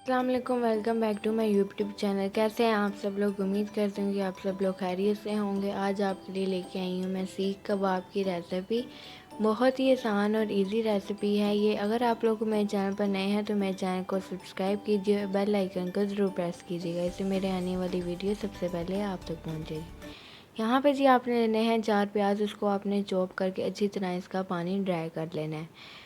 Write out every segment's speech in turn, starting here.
अस्सलाम वालेकुम, welcome back to my YouTube channel. कैसे हैं आप सब लोग? उम्मीद करते हैं कि आप सब लोग खैरियत से होंगे। आज आपके लिए लेके आई हूँ मैं सीख कबाब की रेसिपी। बहुत ही आसान और इजी रेसिपी है ये। अगर आप लोग मेरे चैनल पर नए हैं तो मेरे चैनल को सब्सक्राइब कीजिए, बेल आइकन को ज़रूर प्रेस कीजिएगा, इससे मेरे आने वाली वीडियो सबसे पहले आप तक पहुँचेगी। यहाँ पे जी आपने लेने हैं 4 प्याज, उसको आपने चॉप करके अच्छी तरह इसका पानी ड्राई कर लेना है।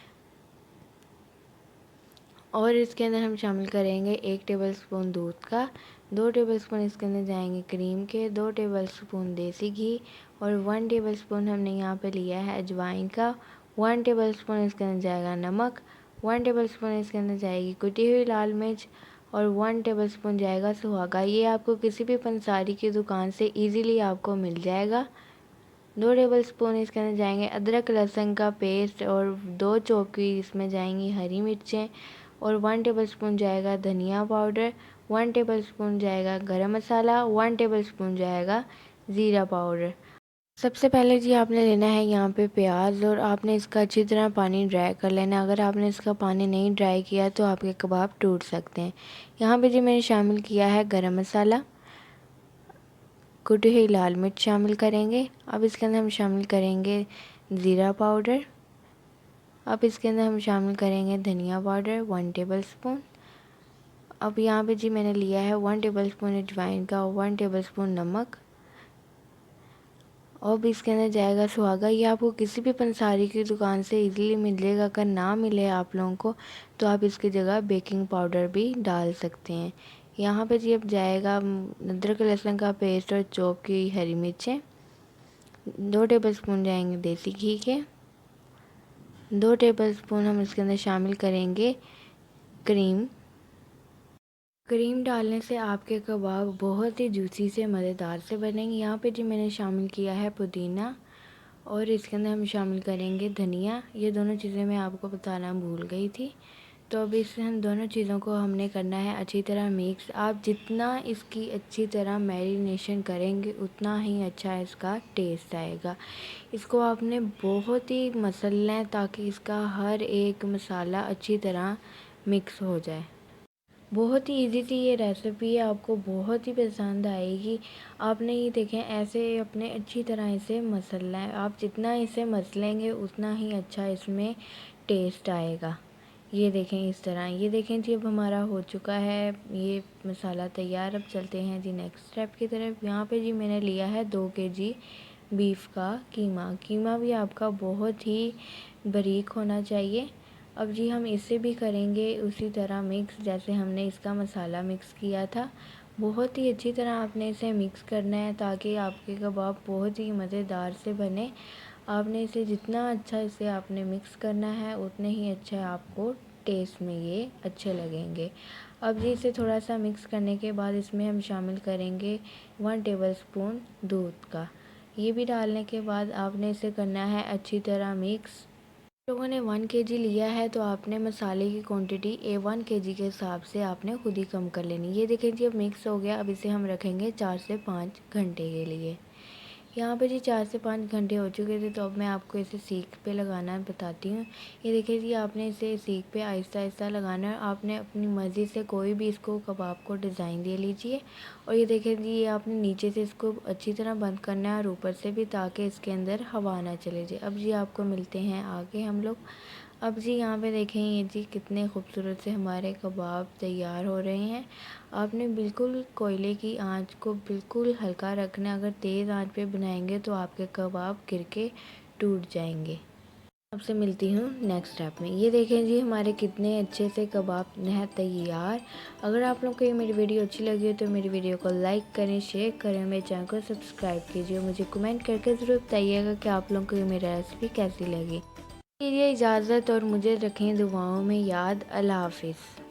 और इसके अंदर हम शामिल करेंगे 1 टेबलस्पून दूध का, 2 टेबलस्पून इसके अंदर जाएंगे क्रीम के, 2 टेबलस्पून देसी घी और 1 टेबलस्पून हमने यहाँ पे लिया है अजवाइन का, 1 टेबलस्पून इसके अंदर जाएगा नमक, 1 टेबलस्पून इसके अंदर जाएगी कुटी हुई लाल मिर्च और 1 टेबलस्पून जाएगा सुहागा। ये आपको किसी भी पंसारी की दुकान से ईज़िली आपको मिल जाएगा। 2 टेबलस्पून इसके अंदर जाएंगे अदरक लहसुन का पेस्ट और 2 चॉप की इसमें जाएंगी हरी मिर्चें और 1 टेबलस्पून जाएगा धनिया पाउडर, 1 टेबलस्पून जाएगा गरम मसाला, 1 टेबलस्पून जाएगा ज़ीरा पाउडर। सबसे पहले जी आपने लेना है यहाँ पे प्याज और आपने इसका अच्छी तरह पानी ड्राई कर लेना है। अगर आपने इसका पानी नहीं ड्राई किया तो आपके कबाब टूट सकते हैं। यहाँ पे जी मैंने शामिल किया है गरम मसाला, कुटी हुई लाल मिर्च शामिल करेंगे। अब इसके अंदर हम शामिल करेंगे ज़ीरा पाउडर। अब इसके अंदर हम शामिल करेंगे धनिया पाउडर 1 टेबलस्पून। अब यहाँ पे जी मैंने लिया है 1 टेबलस्पून अजवाइन का, 1 टेबलस्पून नमक। अब इसके अंदर जाएगा सुहागा। ये आपको किसी भी पंसारी की दुकान से इजीली मिल जाएगा। अगर ना मिले आप लोगों को तो आप इसकी जगह बेकिंग पाउडर भी डाल सकते हैं। यहाँ पे जी अब जाएगा अदरक लहसुन का पेस्ट और चॉप की हरी मिर्चें, 2 टेबलस्पून जाएंगे देसी घी के, 2 टेबलस्पून हम इसके अंदर शामिल करेंगे क्रीम। क्रीम डालने से आपके कबाब बहुत ही जूसी से मज़ेदार से बनेंगे। यहाँ पे जी मैंने शामिल किया है पुदीना और इसके अंदर हम शामिल करेंगे धनिया। ये दोनों चीज़ें मैं आपको बताना भूल गई थी। तो अब इससे हम दोनों चीज़ों को हमने करना है अच्छी तरह मिक्स। आप जितना इसकी अच्छी तरह मैरिनेशन करेंगे उतना ही अच्छा इसका टेस्ट आएगा। इसको आपने बहुत ही मसलना है ताकि इसका हर एक मसाला अच्छी तरह मिक्स हो जाए। बहुत ही इजी सी ये रेसिपी है, आपको बहुत ही पसंद आएगी। आपने ये देखें ऐसे अपने अच्छी तरह इसे मसलना है। आप जितना इसे मसलेंगे उतना ही अच्छा इसमें टेस्ट आएगा। ये देखें इस तरह। ये देखें जी अब हमारा हो चुका है ये मसाला तैयार। अब चलते हैं जी नेक्स्ट स्टेप की तरफ। यहाँ पे जी मैंने लिया है 2 केजी बीफ का कीमा। कीमा भी आपका बहुत ही बारीक होना चाहिए। अब जी हम इसे भी करेंगे उसी तरह मिक्स जैसे हमने इसका मसाला मिक्स किया था। बहुत ही अच्छी तरह आपने इसे मिक्स करना है ताकि आपके कबाब बहुत ही मज़ेदार से बने। आपने इसे जितना अच्छा इसे आपने मिक्स करना है उतने ही अच्छा आपको टेस्ट में ये अच्छे लगेंगे। अब जी इसे थोड़ा सा मिक्स करने के बाद इसमें हम शामिल करेंगे 1 टेबलस्पून दूध का। ये भी डालने के बाद आपने इसे करना है अच्छी तरह मिक्स। लोगों ने 1 केजी लिया है तो आपने मसाले की क्वांटिटी 1 केजी के हिसाब से आपने खुद ही कम कर लेनी। ये देखें जी अब मिक्स हो गया। अब इसे हम रखेंगे 4 से 5 घंटे के लिए। यहाँ पे जी 4 से 5 घंटे हो चुके थे तो अब मैं आपको इसे सीख पे लगाना बताती हूँ। ये देखिए जी आपने इसे सीख पे आहिस्ता आहिस्ता लगाना है। आपने अपनी मर्ज़ी से कोई भी इसको कबाब को डिज़ाइन दे लीजिए। और ये देखिए जी ये आपने नीचे से इसको अच्छी तरह बंद करना है और ऊपर से भी, ताकि इसके अंदर हवा ना चले जाए। अब जी आपको मिलते हैं आगे हम लोग। अब जी यहाँ पे देखें ये जी कितने खूबसूरत से हमारे कबाब तैयार हो रहे हैं। आपने बिल्कुल कोयले की आंच को बिल्कुल हल्का रखना है। अगर तेज़ आंच पे बनाएंगे तो आपके कबाब गिर के टूट जाएंगे। आपसे मिलती हूँ नेक्स्ट स्टेप में। ये देखें जी हमारे कितने अच्छे से कबाब है तैयार। अगर आप लोग को ये मेरी वीडियो अच्छी लगी हो तो मेरी वीडियो को लाइक करें, शेयर करें, मेरे चैनल को सब्सक्राइब कीजिए। मुझे कमेंट करके ज़रूर बताइएगा कि आप लोगों को ये मेरी रेसिपी कैसी लगी। लीजिए इजाज़त और मुझे रखें दुआओं में याद। अल्लाह हाफिज़।